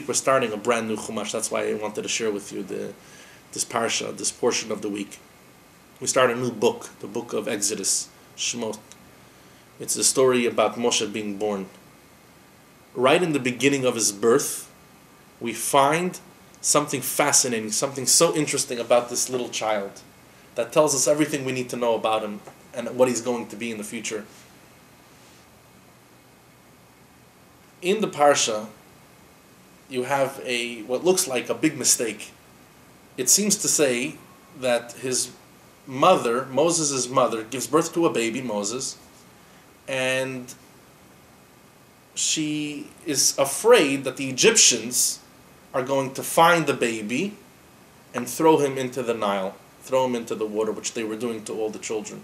week we're starting a brand new Chumash. That's why I wanted to share with you this parsha, this portion of the week. We start a new book, the book of Exodus, Shemot. It's a story about Moshe being born. Right in the beginning of his birth, we find something fascinating, something so interesting about this little child that tells us everything we need to know about him and what he's going to be in the future. In the parsha, you have what looks like a big mistake. It seems to say that his mother, Moses' mother, gives birth to a baby, Moses, and she is afraid that the Egyptians are going to find the baby and throw him into the Nile, throw him into the water, which they were doing to all the children.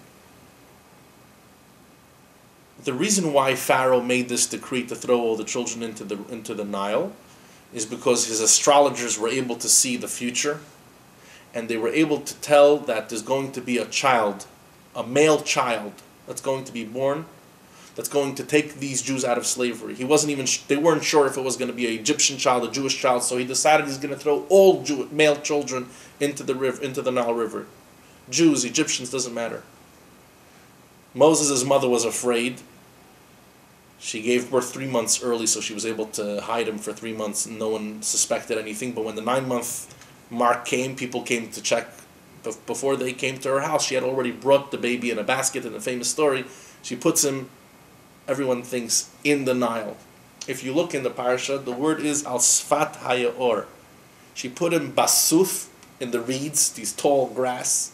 The reason why Pharaoh made this decree to throw all the children into the Nile is because his astrologers were able to see the future, and they were able to tell that there's going to be a child, a male child, that's going to be born, that's going to take these Jews out of slavery. They weren't sure if it was going to be an Egyptian child, a Jewish child, so he decided he's going to throw all male children into the Nile River. Jews, Egyptians, doesn't matter. Moses' mother was afraid. She gave birth 3 months early, so she was able to hide him for 3 months, and no one suspected anything. But when the 9-month mark came, people came to check. Before they came to her house, she had already brought the baby in a basket. In the famous story, she puts him, everyone thinks, in the Nile. If you look in the parsha, the word is al sfat hayaor. She put him basuf, in the reeds, these tall grass,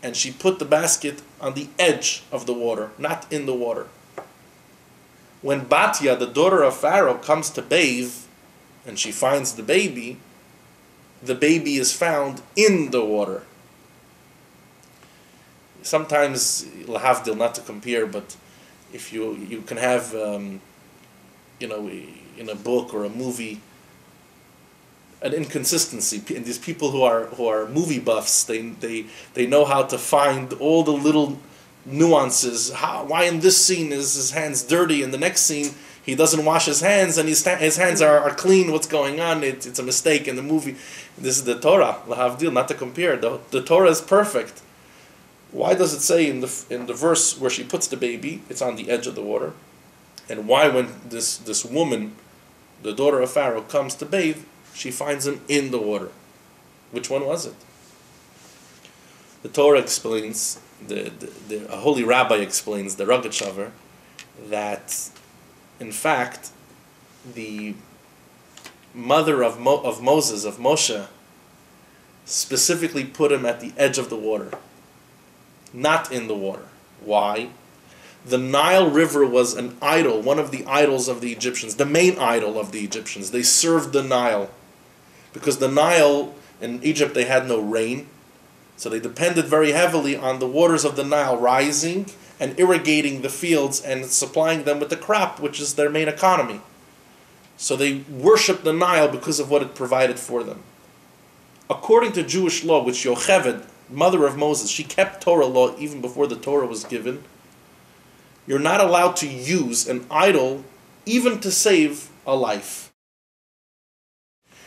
and she put the basket on the edge of the water, not in the water. When Batya, the daughter of Pharaoh, comes to bathe, and she finds the baby is found in the water. Sometimes, lahavdil, not to compare, but if you can have, in a book or a movie, an inconsistency, and these people who are movie buffs, they know how to find all the little nuances. Why in this scene is his hands dirty, and the next scene he doesn't wash his hands and his hands are clean? What's going on? It's a mistake in the movie. This is the Torah, lahavdil, not to compare. The Torah is perfect. Why does it say in the verse where she puts the baby, it's on the edge of the water? And why, when this woman, the daughter of Pharaoh, comes to bathe, she finds him in the water? Which one was it? The Torah explains, a holy rabbi explains, the Rogatchover, that in fact the mother of Moses, of Moshe, specifically put him at the edge of the water, not in the water. Why? The Nile River was an idol, one of the idols of the Egyptians, the main idol of the Egyptians. They served the Nile, because the Nile, in Egypt they had no rain, so they depended very heavily on the waters of the Nile rising and irrigating the fields and supplying them with the crop, which is their main economy. So they worshipped the Nile because of what it provided for them. According to Jewish law, which Yocheved, mother of Moses, she kept Torah law even before the Torah was given, you're not allowed to use an idol even to save a life.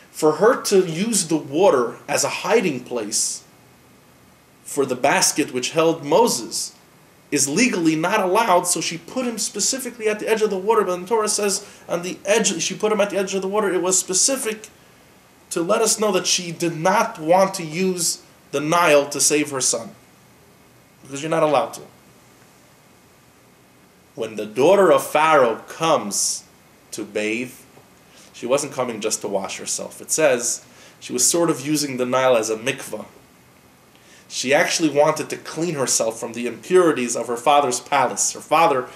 For her to use the water as a hiding place for the basket which held Moses is legally not allowed, so she put him specifically at the edge of the water. But the Torah says on the edge, she put him at the edge of the water. It was specific to let us know that she did not want to use the Nile to save her son, because you're not allowed to. When the daughter of Pharaoh comes to bathe, she wasn't coming just to wash herself. It says she was sort of using the Nile as a mikvah. She actually wanted to clean herself from the impurities of her father's palace. Her father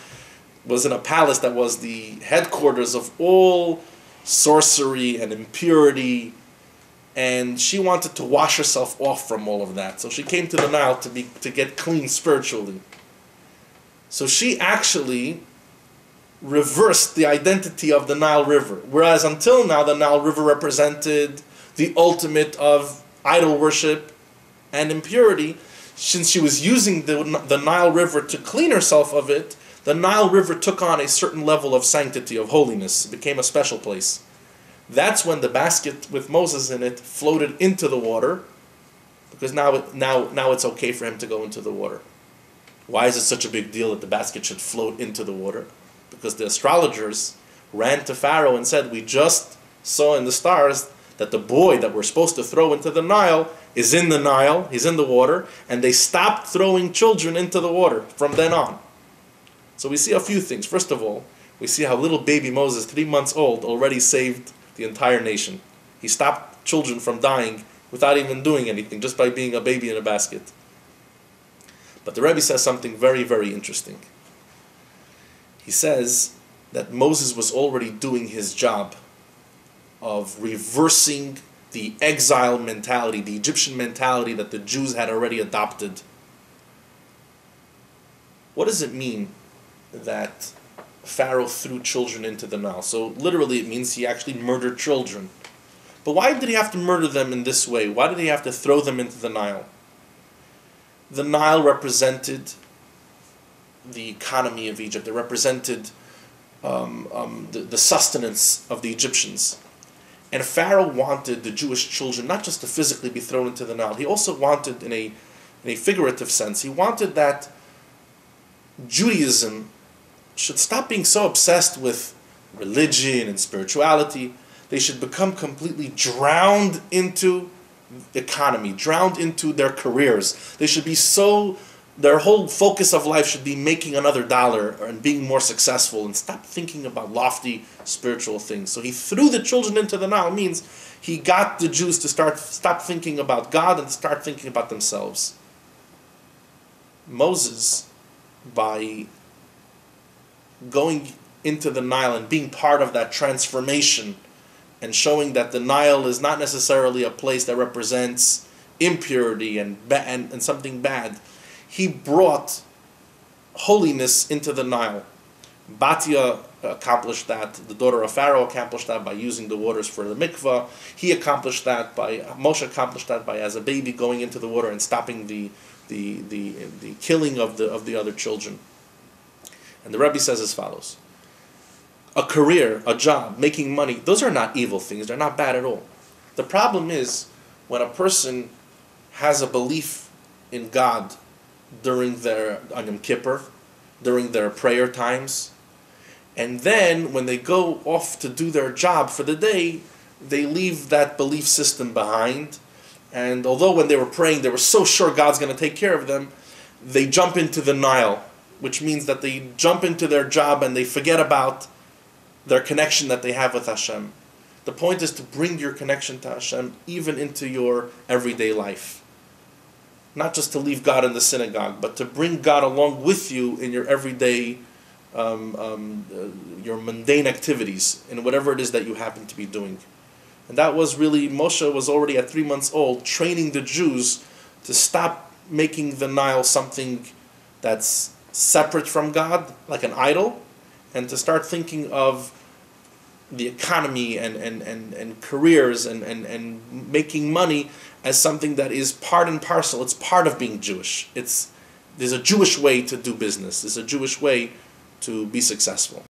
was in a palace that was the headquarters of all sorcery and impurity, and she wanted to wash herself off from all of that. So she came to the Nile to get clean spiritually. So she actually reversed the identity of the Nile River. Whereas until now, the Nile River represented the ultimate of idol worship and impurity. Since she was using the Nile River to clean herself of it, the Nile River took on a certain level of sanctity, of holiness. It became a special place. That's when the basket with Moses in it floated into the water, because now it's okay for him to go into the water. Why is it such a big deal that the basket should float into the water? Because the astrologers ran to Pharaoh and said, we just saw in the stars that the boy that we're supposed to throw into the Nile is in the Nile, he's in the water, and they stopped throwing children into the water from then on. So we see a few things. First of all, we see how little baby Moses, 3 months old, already saved the entire nation. He stopped children from dying without even doing anything, just by being a baby in a basket. But the Rebbe says something very, very interesting. He says that Moses was already doing his job of reversing the exile mentality, the Egyptian mentality that the Jews had already adopted. What does it mean that Pharaoh threw children into the Nile? So literally it means he actually murdered children. But why did he have to murder them in this way? Why did he have to throw them into the Nile? The Nile represented the economy of Egypt. It represented the sustenance of the Egyptians. And Pharaoh wanted the Jewish children not just to physically be thrown into the Nile. He also wanted, in a figurative sense, he wanted that Judaism should stop being so obsessed with religion and spirituality. They should become completely drowned into economy, drowned into their careers. They should be their whole focus of life should be making another dollar and being more successful, and stop thinking about lofty spiritual things. So he threw the children into the Nile. Means he got the Jews to stop thinking about God and start thinking about themselves. Moses, by going into the Nile and being part of that transformation and showing that the Nile is not necessarily a place that represents impurity and something bad, he brought holiness into the Nile. Batya accomplished that. The daughter of Pharaoh accomplished that by using the waters for the mikvah. Moshe accomplished that by, as a baby, going into the water and stopping the killing of the other children. And the Rebbe says as follows: a career, a job, making money, those are not evil things. They're not bad at all. The problem is when a person has a belief in God during their on Yom Kippur, during their prayer times, and then when they go off to do their job for the day, they leave that belief system behind. And although when they were praying they were so sure God's going to take care of them, they jump into the Nile, which means that they jump into their job and they forget about their connection that they have with Hashem. The point is to bring your connection to Hashem even into your everyday life. Not just to leave God in the synagogue, but to bring God along with you in your everyday, your mundane activities, in whatever it is that you happen to be doing. And that was really, Moshe was already at 3 months old, training the Jews to stop making the Nile something that's separate from God, like an idol, and to start thinking of the economy and careers and making money as something that is part and parcel. It's part of being Jewish. There's a Jewish way to do business. There's a Jewish way to be successful.